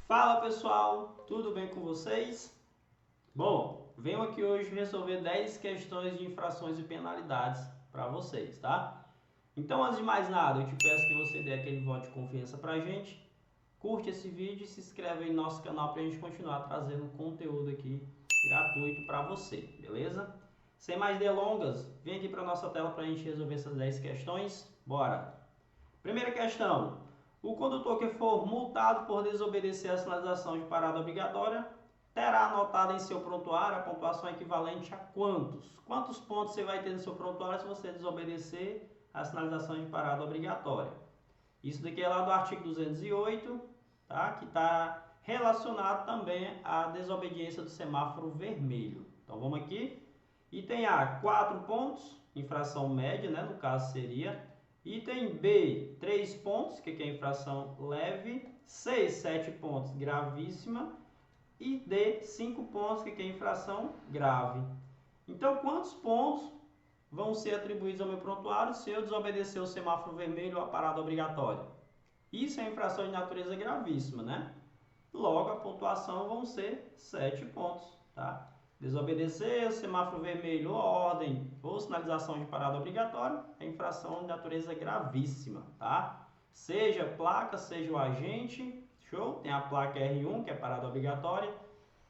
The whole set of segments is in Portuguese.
Fala pessoal, tudo bem com vocês? Bom, venho aqui hoje resolver 10 questões de infrações e penalidades para vocês, tá? Então, antes de mais nada, eu te peço que você dê aquele voto de confiança para a gente, curte esse vídeo e se inscreve aí no nosso canal para a gente continuar trazendo conteúdo aqui gratuito para você, beleza? Sem mais delongas, vem aqui para nossa tela para a gente resolver essas 10 questões, bora! Primeira questão. O condutor que for multado por desobedecer a sinalização de parada obrigatória terá anotado em seu prontuário a pontuação equivalente a quantos? Quantos pontos você vai ter no seu prontuário se você desobedecer a sinalização de parada obrigatória? Isso daqui é lá do artigo 208, tá? Que está relacionado também à desobediência do semáforo vermelho. Então vamos aqui. Item A, 4 pontos, infração média, né? No caso seria. Item B, 3 pontos, que é infração leve. C, 7 pontos, gravíssima. E D, 5 pontos, que é infração grave. Então, quantos pontos vão ser atribuídos ao meu prontuário se eu desobedecer o semáforo vermelho ou a parada obrigatória? Isso é infração de natureza gravíssima, né? Logo, a pontuação vão ser 7 pontos, tá? Desobedecer o semáforo vermelho ou ordem ou sinalização de parada obrigatória é infração de natureza gravíssima, tá? Seja placa, seja o agente, show? Tem a placa R1, que é parada obrigatória.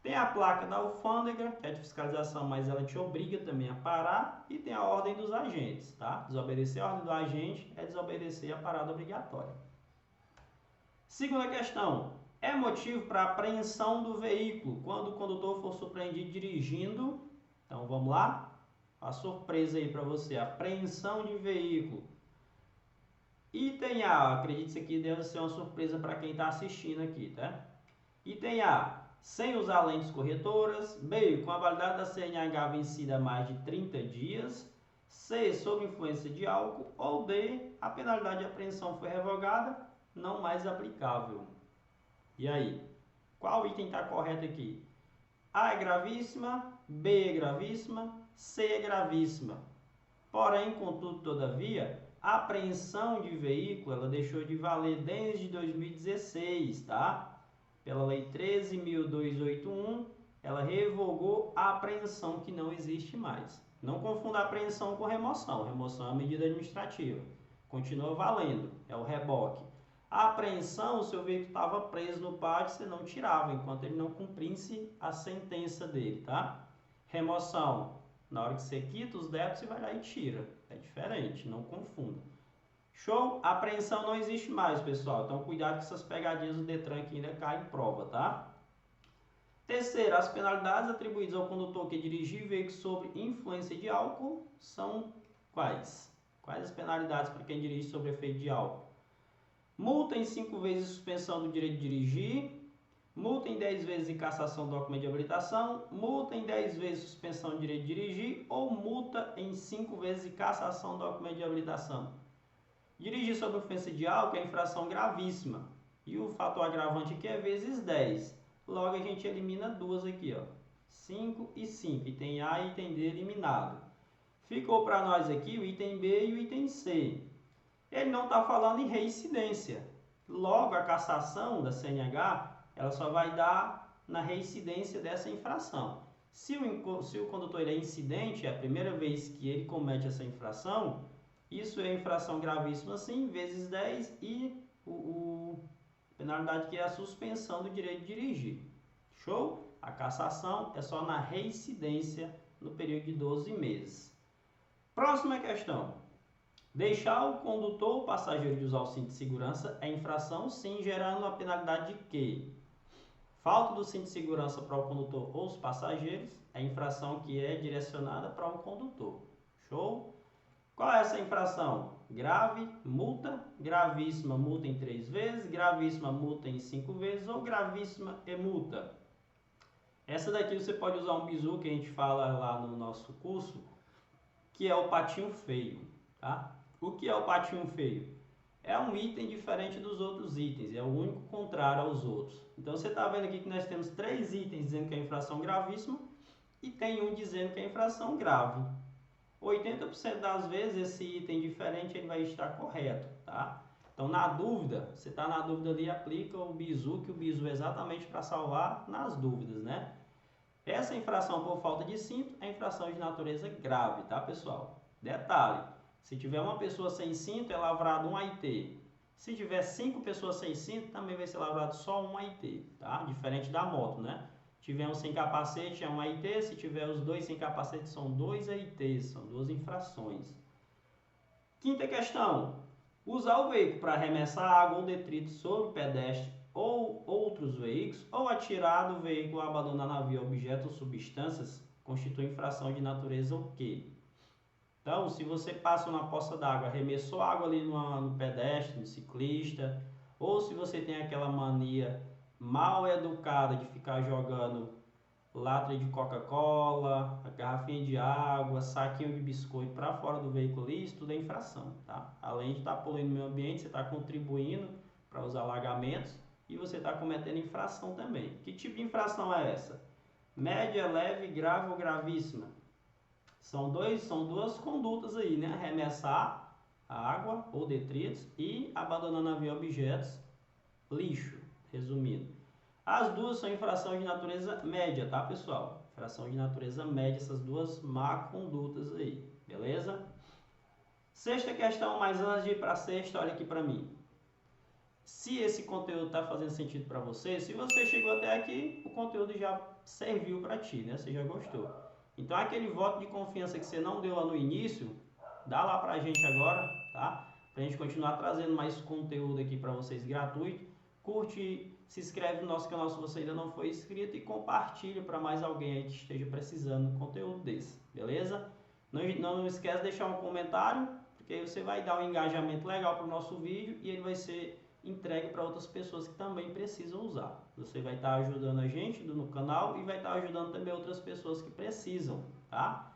Tem a placa da alfândega, que é de fiscalização, mas ela te obriga também a parar. E tem a ordem dos agentes, tá? Desobedecer a ordem do agente é desobedecer a parada obrigatória. Segunda questão. É motivo para apreensão do veículo quando o condutor for surpreendido dirigindo. Então vamos lá. A surpresa aí para você. Apreensão de veículo. Item A. Acredito que isso aqui deve ser uma surpresa para quem está assistindo aqui, tá? Item A. Sem usar lentes corretoras. B. Com a validade da CNH vencida há mais de 30 dias. C. Sob influência de álcool. Ou D. A penalidade de apreensão foi revogada, não mais aplicável. E aí? Qual item está correto aqui? A é gravíssima, B é gravíssima, C é gravíssima. Porém, contudo, todavia, a apreensão de veículo ela deixou de valer desde 2016, tá? Pela Lei 13.281, ela revogou a apreensão que não existe mais. Não confunda apreensão com remoção. Remoção é uma medida administrativa. Continua valendo, é o reboque. A apreensão, o seu veículo estava preso no pátio, você não tirava, enquanto ele não cumprisse a sentença dele, tá? Remoção, na hora que você quita os débitos, você vai lá e tira. É diferente, não confunda. Show? A apreensão não existe mais, pessoal. Então, cuidado com essas pegadinhas do Detran que ainda caem em prova, tá? Terceiro, as penalidades atribuídas ao condutor que dirigir veículo sob influência de álcool são quais? Quais as penalidades para quem dirige sob efeito de álcool? Multa em 5 vezes suspensão do direito de dirigir, multa em 10 vezes de cassação do documento de habilitação, multa em 10 vezes suspensão do direito de dirigir ou multa em 5 vezes de cassação do documento de habilitação. Dirigir sob influência de álcool é infração gravíssima e o fator agravante aqui é vezes 10. Logo a gente elimina duas aqui, ó. 5 e 5, item A e item D eliminado. Ficou para nós aqui o item B e o item C. Ele não está falando em reincidência. Logo, a cassação da CNH, ela só vai dar na reincidência dessa infração. Se o condutor ele é incidente, é a primeira vez que ele comete essa infração, isso é infração gravíssima sim, vezes 10 e a penalidade que é a suspensão do direito de dirigir. Show? A cassação é só na reincidência no período de 12 meses. Próxima questão. Deixar o condutor ou passageiro de usar o cinto de segurança é infração, sim, gerando a penalidade de quê? Falta do cinto de segurança para o condutor ou os passageiros é infração que é direcionada para o condutor. Show? Qual é essa infração? Grave, multa, gravíssima, multa em 3 vezes, gravíssima, multa em 5 vezes ou gravíssima e multa. Essa daqui você pode usar um bizu que a gente fala lá no nosso curso, que é o patinho feio, tá? O que é o patinho feio? É um item diferente dos outros itens, é o único contrário aos outros. Então você está vendo aqui que nós temos 3 itens dizendo que é infração gravíssima e tem um dizendo que é infração grave. 80% das vezes esse item diferente ele vai estar correto, tá? Então, na dúvida, você está na dúvida ali, aplica o bizu, que o bizu é exatamente para salvar nas dúvidas, né? Essa infração por falta de cinto é infração de natureza grave, tá, pessoal? Detalhe, se tiver uma pessoa sem cinto, é lavrado um AIT. Se tiver 5 pessoas sem cinto, também vai ser lavrado só um AIT, tá? Diferente da moto, né? Se tiver um sem capacete, é um AIT. Se tiver os dois sem capacete, são 2 AITs, são 2 infrações. Quinta questão. Usar o veículo para arremessar água ou detrito sobre pedestre ou outros veículos, ou atirar do veículo ou abandonar navio, objetos ou substâncias, constitui infração de natureza o quê? Então, se você passa na poça d'água, arremessou água ali no pedestre, no ciclista, ou se você tem aquela mania mal educada de ficar jogando lata de Coca-Cola, garrafinha de água, saquinho de biscoito para fora do veículo, isso tudo é infração, tá? Além de estar poluindo o meio ambiente, você está contribuindo para os alagamentos e você está cometendo infração também. Que tipo de infração é essa? Média, leve, grave ou gravíssima? São duas condutas aí, né? Arremessar água ou detritos e abandonar navio objetos, lixo, resumindo. As duas são infração de natureza média, tá, pessoal? Infração de natureza média, essas duas má condutas aí, beleza? Sexta questão, mas antes de ir para a sexta, olha aqui para mim. Se esse conteúdo está fazendo sentido para você, se você chegou até aqui, o conteúdo já serviu para ti, né? Você já gostou. Então, aquele voto de confiança que você não deu lá no início, dá lá para a gente agora, tá? Para a gente continuar trazendo mais conteúdo aqui para vocês gratuito. Curte, se inscreve no nosso canal se você ainda não for inscrito e compartilha para mais alguém aí que esteja precisando de conteúdo desse, beleza? Não esquece de deixar um comentário, porque aí você vai dar um engajamento legal para o nosso vídeo e ele vai ser entregue para outras pessoas que também precisam usar. Você vai estar ajudando a gente no canal e vai estar ajudando também outras pessoas que precisam, tá?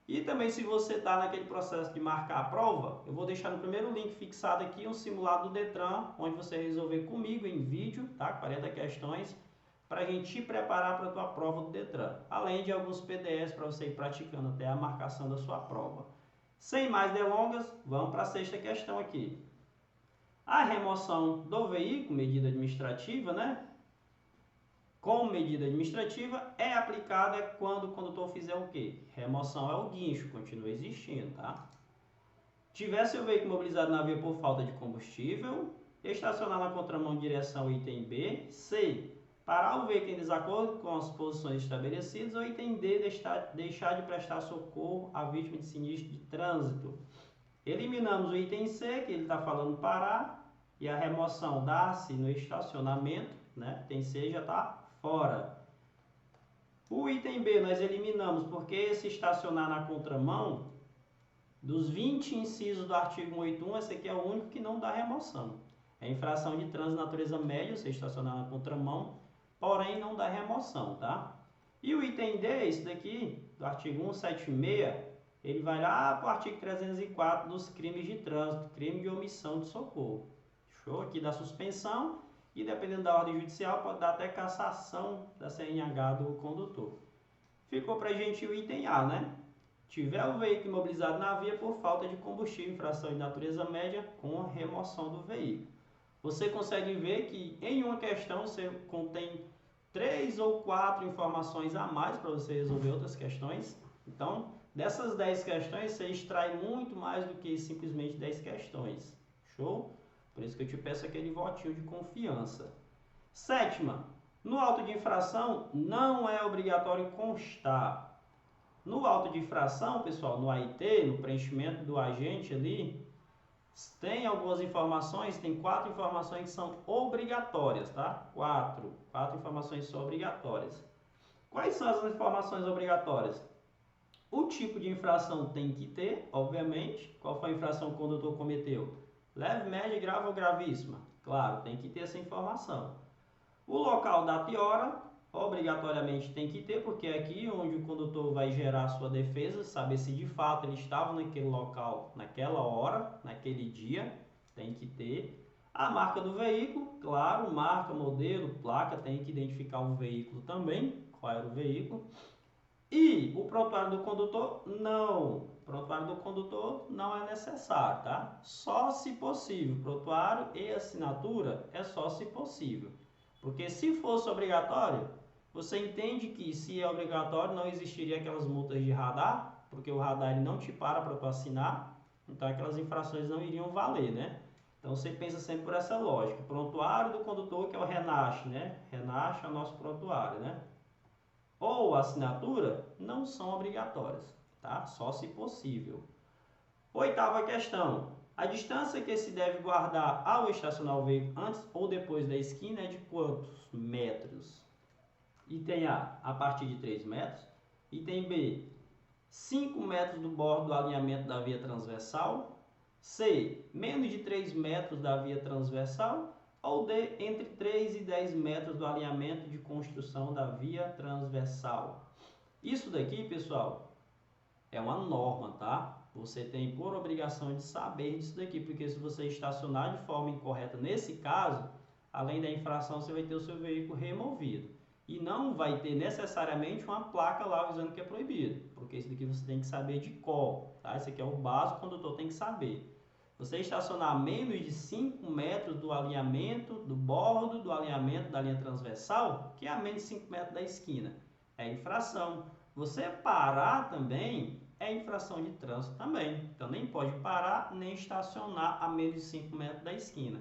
E também, se você está naquele processo de marcar a prova, eu vou deixar no primeiro link fixado aqui um simulado do Detran, onde você vai resolver comigo em vídeo, tá? 40 questões, para a gente te preparar para a tua prova do Detran. Além de alguns PDFs para você ir praticando até a marcação da sua prova. Sem mais delongas, vamos para a sexta questão aqui. A remoção do veículo, medida administrativa, né? Como medida administrativa, é aplicada quando o condutor fizer o quê? Remoção é o guincho, continua existindo, tá? Tiver seu veículo mobilizado na via por falta de combustível, estacionar na contramão de direção, item B. C. Parar o veículo em desacordo com as posições estabelecidas, ou item D. Deixar de prestar socorro à vítima de sinistro de trânsito. Eliminamos o item C, que ele está falando parar, e a remoção dá-se no estacionamento, né? Item C já está fora. O item B nós eliminamos porque esse estacionar na contramão, dos 20 incisos do artigo 181, esse aqui é o único que não dá remoção. É infração de trânsito de natureza média, você estacionar na contramão, porém não dá remoção, tá? E o item D, esse daqui, do artigo 176, ele vai lá para o artigo 304 dos crimes de trânsito, crime de omissão de socorro. Show? Aqui da suspensão. E dependendo da ordem judicial, pode dar até cassação da CNH do condutor. Ficou para a gente o item A, né? Tiver o veículo imobilizado na via por falta de combustível, infração de natureza média, com remoção do veículo. Você consegue ver que em uma questão você contém 3 ou 4 informações a mais para você resolver outras questões. Então, dessas 10 questões, você extrai muito mais do que simplesmente 10 questões. Show? Por isso que eu te peço aquele votinho de confiança. Sétima, no auto de infração não é obrigatório constar. No auto de infração, pessoal, no AIT, no preenchimento do agente ali, tem algumas informações, tem 4 informações que são obrigatórias, tá? 4 informações são obrigatórias. Quais são as informações obrigatórias? O tipo de infração tem que ter, obviamente. Qual foi a infração que o condutor cometeu? Leve, média, grave ou gravíssima? Claro, tem que ter essa informação. O local, data e hora, obrigatoriamente tem que ter, porque é aqui onde o condutor vai gerar a sua defesa, saber se de fato ele estava naquele local, naquela hora, naquele dia, tem que ter. A marca do veículo, claro, marca, modelo, placa, tem que identificar o veículo também, qual era o veículo. E o prontuário do condutor, não. O prontuário do condutor não é necessário, tá? Só se possível. Prontuário e assinatura é só se possível. Porque se fosse obrigatório, você entende que se é obrigatório não existiria aquelas multas de radar, porque o radar ele não te para tu assinar, então aquelas infrações não iriam valer, né? Então você pensa sempre por essa lógica. Prontuário do condutor, que é o RENASH, né? RENASH é o nosso prontuário, né? Ou assinatura não são obrigatórias, tá? Só se possível. Oitava questão. A distância que se deve guardar ao estacionar o veículo antes ou depois da esquina é de quantos metros? Item a partir de 3 metros. Item B, 5 metros do bordo do alinhamento da via transversal. C, menos de 3 metros da via transversal. Ou D, entre 3 e 10 metros do alinhamento de construção da via transversal. Isso daqui, pessoal, é uma norma, tá? Você tem por obrigação de saber disso daqui, porque se você estacionar de forma incorreta nesse caso, além da infração, você vai ter o seu veículo removido. E não vai ter necessariamente uma placa lá avisando que é proibido, porque isso daqui você tem que saber de cor, tá? Esse aqui é o básico, o condutor tem que saber. Você estacionar menos de 5 metros do alinhamento, do bordo do alinhamento da linha transversal, que é a menos de 5 metros da esquina, é infração. Você parar também é infração de trânsito também. Então nem pode parar nem estacionar a menos de 5 metros da esquina.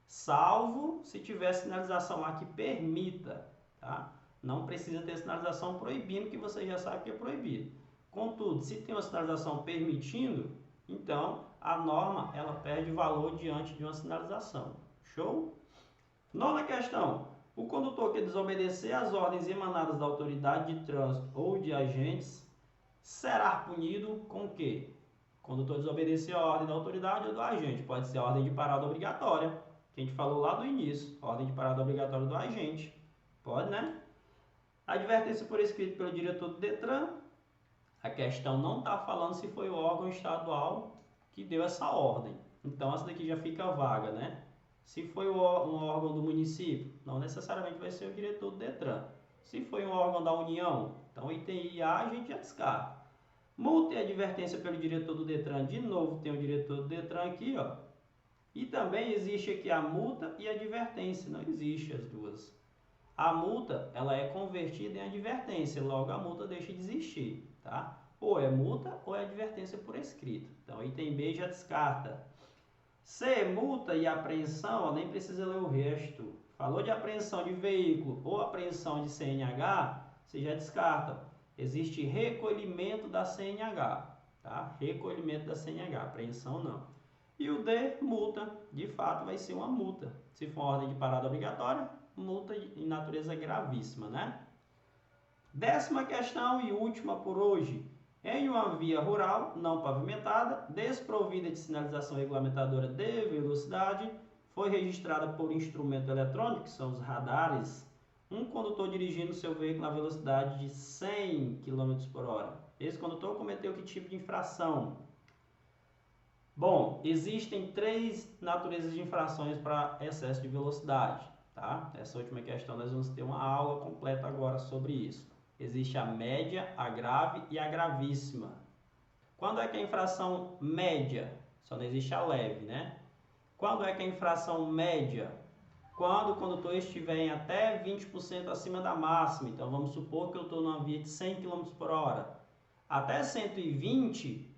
Salvo se tiver sinalização lá que permita, tá? Não precisa ter sinalização proibindo, que você já sabe que é proibido. Contudo, se tem uma sinalização permitindo, então a norma ela perde valor diante de uma sinalização. Show? Nona questão. O condutor que desobedecer às ordens emanadas da autoridade de trânsito ou de agentes será punido com o quê? O condutor desobedecer a ordem da autoridade ou do agente. Pode ser a ordem de parada obrigatória, que a gente falou lá do início. Ordem de parada obrigatória do agente. Pode, né? Advertência por escrito pelo diretor do Detran. A questão não está falando se foi o órgão estadual que deu essa ordem. Então, essa daqui já fica vaga, né? Se foi um órgão do município, não necessariamente vai ser o diretor do Detran. Se foi um órgão da União, então item IA a gente já descarta. Multa e advertência pelo diretor do Detran, de novo tem o diretor do Detran aqui, ó. E também existe aqui a multa e a advertência, não existe as duas. A multa, ela é convertida em advertência, logo a multa deixa de existir, tá? Ou é multa ou é advertência por escrito. Então, item B já descarta. C, multa e apreensão, ó, nem precisa ler o resto. Falou de apreensão de veículo ou apreensão de CNH, você já descarta. Existe recolhimento da CNH, tá? Recolhimento da CNH, apreensão não. E o D, multa, de fato vai ser uma multa. Se for uma ordem de parada obrigatória, multa em natureza gravíssima, né? 10ª questão e última por hoje. Em uma via rural não pavimentada, desprovida de sinalização regulamentadora de velocidade, foi registrada por instrumento eletrônico, que são os radares, um condutor dirigindo seu veículo na velocidade de 100 km por hora. Esse condutor cometeu que tipo de infração? Bom, existem 3 naturezas de infrações para excesso de velocidade, tá? Essa última questão nós vamos ter uma aula completa agora sobre isso. Existe a média, a grave e a gravíssima. Quando é que a infração média? Só não existe a leve, né? Quando é que a infração média? Quando o condutor estiver em até 20% acima da máxima. Então, vamos supor que eu estou numa via de 100 km por hora. Até 120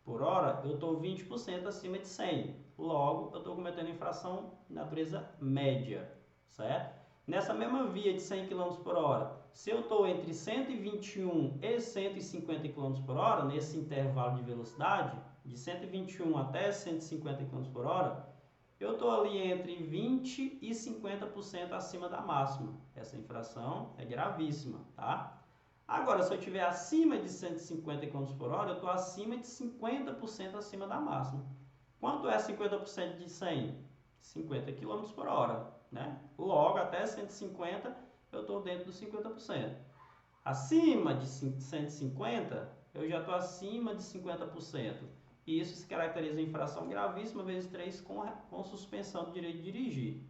por hora, eu estou 20% acima de 100. Logo, eu estou cometendo infração de natureza média, certo? Nessa mesma via de 100 km por hora, se eu estou entre 121 e 150 km por hora, nesse intervalo de velocidade, de 121 até 150 km por hora, eu estou ali entre 20% e 50% acima da máxima. Essa infração é gravíssima, tá? Agora, se eu estiver acima de 150 km por hora, eu estou acima de 50% acima da máxima. Quanto é 50% de 100? 50 km por hora, né? Logo, até 150, eu estou dentro dos 50%. Acima de 150, eu já estou acima de 50%. E isso se caracteriza em infração gravíssima, vezes 3, com suspensão do direito de dirigir.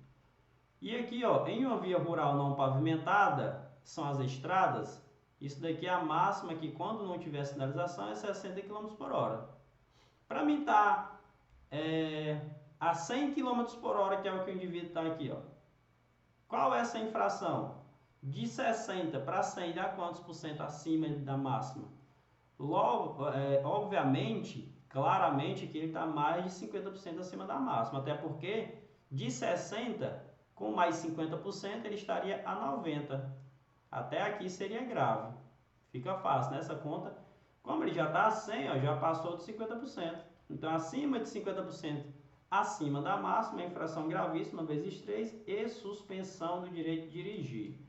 E aqui, ó, em uma via rural não pavimentada, são as estradas, Isso daqui é a máxima que quando não tiver sinalização é 60 km por hora. Para mim tá a 100 km por hora, que é o que o indivíduo está aqui, ó. Qual é essa infração? De 60 para 100 dá quantos por cento acima da máxima? Logo, obviamente, claramente que ele está mais de 50% acima da máxima, até porque de 60 com mais 50% ele estaria a 90. Até aqui seria grave. Fica fácil nessa conta. Como ele já está a 100, ó, já passou de 50%. Então, acima de 50%, acima da máxima, infração gravíssima, vezes 3 e suspensão do direito de dirigir.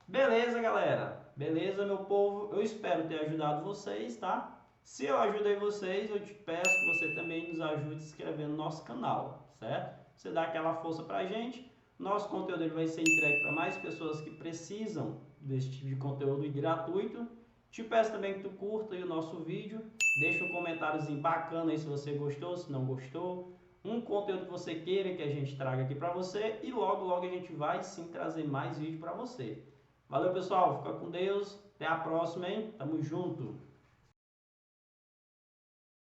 Beleza, galera? Beleza, meu povo? Eu espero ter ajudado vocês, tá? Se eu ajudei vocês, eu te peço que você também nos ajude se inscrevendo no nosso canal, certo? Você dá aquela força pra gente. Nosso conteúdo ele vai ser entregue para mais pessoas que precisam desse tipo de conteúdo gratuito. Te peço também que tu curta aí o nosso vídeo. Deixa um comentáriozinho bacana aí se você gostou, se não gostou. Um conteúdo que você queira que a gente traga aqui para você. E logo, logo a gente vai sim trazer mais vídeo para você. Valeu, pessoal. Fica com Deus. Até a próxima, hein? Tamo junto.